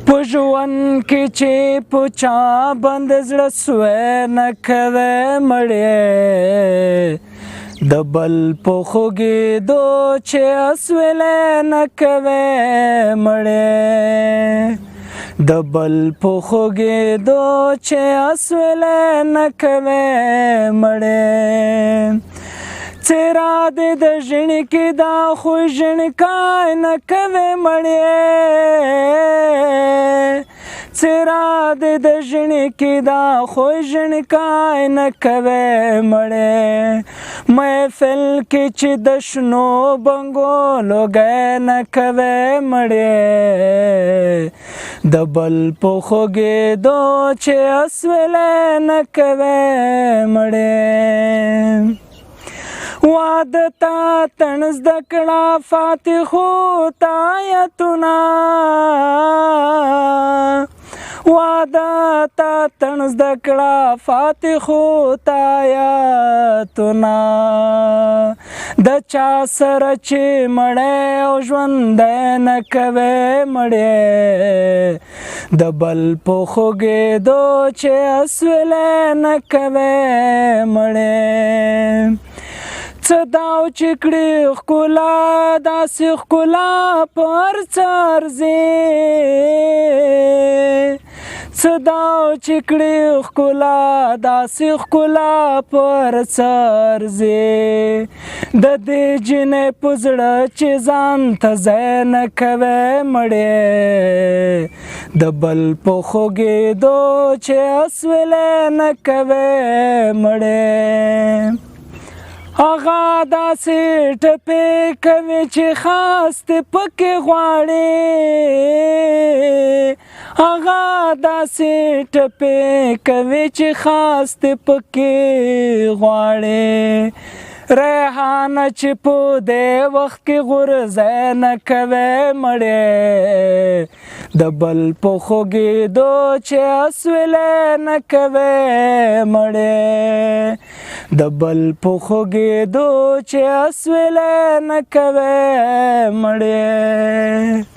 په ژوند کې چې په چا باندې زړه سوی نه کوې مړې د بل په خوږېدو چې اسویلی نه کوې مړې د بل په خوږېدو چې اسویلی نه کوې مړې څېره دې د ژڼې کې دا خو ژڼکای نه کوې مړې څېره دې د ژڼې کې دا خو ژڼکای نه کوې مړې محفل کې چې د شنو بنګو لوګی نه کوې مړې د بل په خوږېدو چې اسویلی نه کوې مړې واده تا تن زده کړه فاتحو ته آیتونه واده تا تن زده کړه فاتحو ته آیتونه د چا سره چې مړی او ژوندی نه کوې مړې د بل په خوږېدو چې اسویلی نه کوې مړې څه داو چې کړي ښکلا داسې ښکلا په هر څه ارزي څه داو چې کړي ښکلا داسې ښکلا په هر څه ارزي د دې جینۍ په زړه چې ځان ته ځای نه کوې مړې د بل په خوږېدو چې اسویلی نه کوې مړې هغه داسې ټپې کوي چې خاص دې پکې غواړي هغه داسې ټپې کوي چې خاص دې پکې غواړي ریحانه چې په دې وخت کې غورځی نه کوې مړې د بل په خوږېدو چې اسویلی نه کوې مړې د بل په خوږېدو چې اسویلی نه کوې مړې